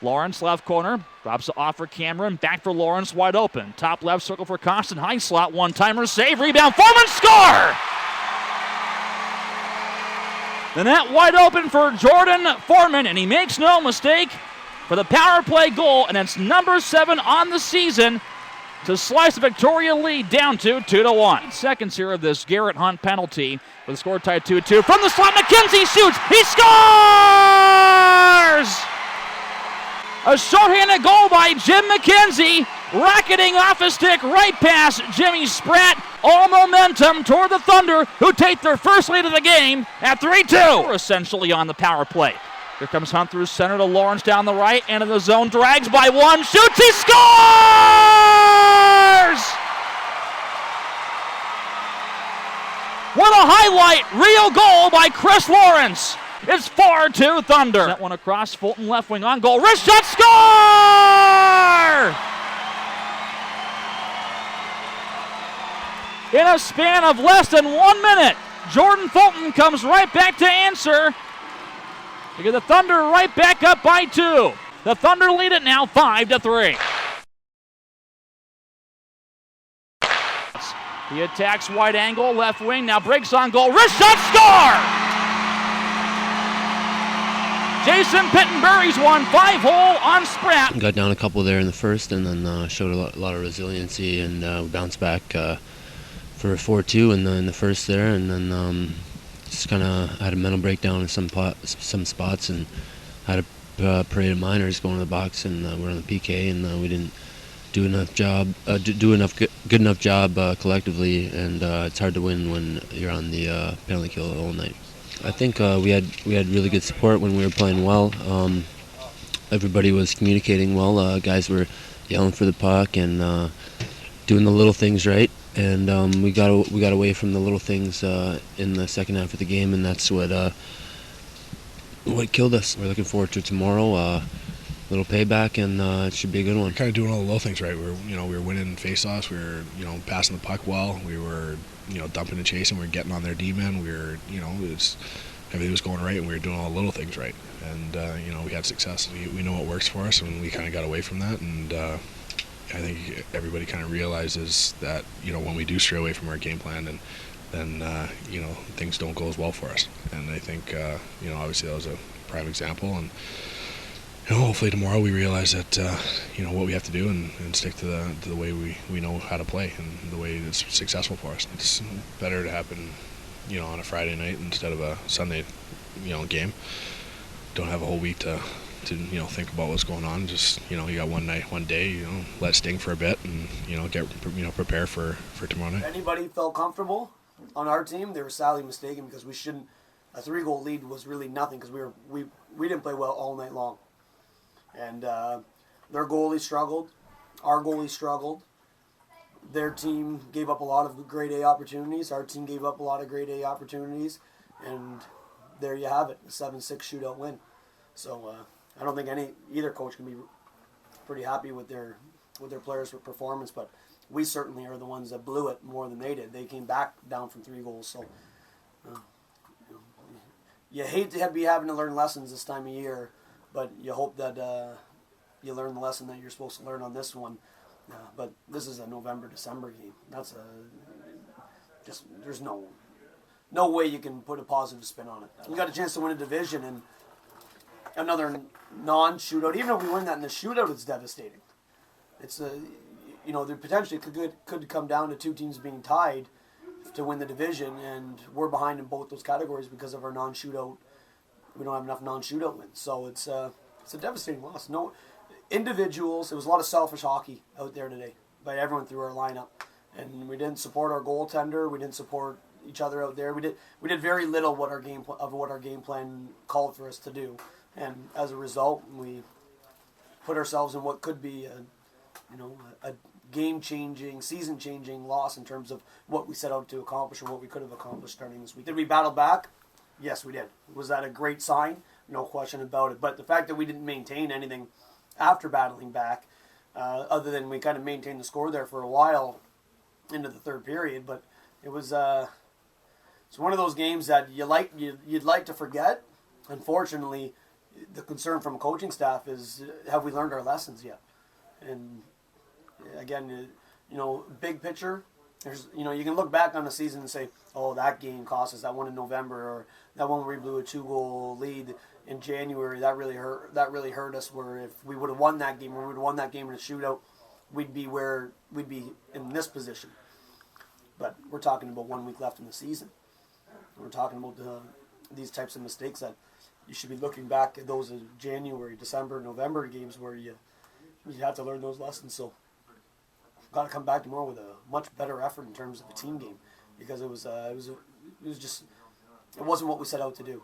Lawrence, left corner. Drops it off for Cameron. Back for Lawrence, wide open. Top left circle for Costin. High slot, one-timer, save, rebound, Foreman, score! The net wide open for Jordan Foreman, and he makes no mistake for the power play goal, and it's number 7 on the season to slice the Victoria lead down to 2-1. Seconds here of this Garrett Hunt penalty with the score tied 2-2. From the slot, McKenzie shoots. He scores! A shorthanded goal by Jim McKenzie, racketing off a stick right past Jimmy Spratt. All momentum toward the Thunder, who take their first lead of the game at 3-2. We're essentially on the power play. Here comes Hunt through center to Lawrence down the right, and in the zone, drags by one, shoots, he scores! What a highlight reel goal by Chris Lawrence. It's 4-2 Thunder. That one across, Fulton left wing on goal, wrist shot, score! In a span of less than 1 minute, Jordan Fulton comes right back to answer. We get the Thunder right back up by 2. The Thunder lead it now 5-3. He attacks wide angle, left wing, now breaks on goal, wrist shot, score! Jason Pittenberry's won 5-hole on Spratt. Got down a couple there in the first, and then showed a lot of resiliency, and bounced back for a 4-2 in the first there, and then just kind of had a mental breakdown in some spots, and had a parade of minors going to the box, and we're on the PK, and we didn't do enough job, good enough job collectively, and it's hard to win when you're on the penalty kill all night. I think we had really good support when we were playing well. Everybody was communicating well. Guys were yelling for the puck and doing the little things right. And we got away from the little things in the second half of the game, and that's what killed us. We're looking forward to tomorrow. Little payback, and it should be a good one. Kind of doing all the little things right. We were winning faceoffs. We were passing the puck well. We were dumping and chasing. We were getting on their D-men. We were everything was going right, and we were doing all the little things right. And we had success. We know what works for us, and we kind of got away from that. And I think everybody kind of realizes that when we do stray away from our game plan, and then things don't go as well for us. And I think obviously that was a prime example. And hopefully tomorrow we realize that what we have to do and stick to the way we know how to play and the way it's successful for us. It's better to happen on a Friday night instead of a Sunday game. Don't have a whole week to think about what's going on. Just you got one night, one day. Let it sting for a bit and get prepare for tomorrow night. Anybody felt comfortable on our team? They were sadly mistaken because we shouldn't. A 3-goal lead was really nothing because we didn't play well all night long. And their goalie struggled. Our goalie struggled. Their team gave up a lot of grade A opportunities. Our team gave up a lot of grade A opportunities. And there you have it, a 7-6 shootout win. So I don't think either coach can be pretty happy with their players' performance. But we certainly are the ones that blew it more than they did. They came back down from 3 goals. So you hate to be having to learn lessons this time of year. But you hope that you learn the lesson that you're supposed to learn on this one. But this is a November-December game. That's there's no way you can put a positive spin on it. We got a chance to win a division and another non-shootout. Even if we win that in the shootout, it's devastating. It's there potentially could come down to 2 teams being tied to win the division, and we're behind in both those categories because of our non-shootout. We don't have enough non-shootout wins, so it's a devastating loss. No individuals. It was a lot of selfish hockey out there today by everyone through our lineup, and we didn't support our goaltender. We didn't support each other out there. We did very little what our game plan called for us to do, and as a result, we put ourselves in what could be a game-changing, season-changing loss in terms of what we set out to accomplish or what we could have accomplished starting this week. Did we battle back? Yes, we did. Was that a great sign? No question about it. But the fact that we didn't maintain anything after battling back, other than we kind of maintained the score there for a while into the third period, but it was it's one of those games that you'd like to forget. Unfortunately, the concern from coaching staff is, have we learned our lessons yet? And again, big picture, you can look back on the season and say, oh, that game cost us, that one in November, or that one where we blew a 2-goal lead in January, that really hurt us, where if we would have won that game, or we would have won that game in a shootout, we'd be in this position. But we're talking about 1 week left in the season. We're talking about these types of mistakes that you should be looking back at, those January, December, November games where you have to learn those lessons. So got to come back tomorrow with a much better effort in terms of a team game, because it wasn't what we set out to do.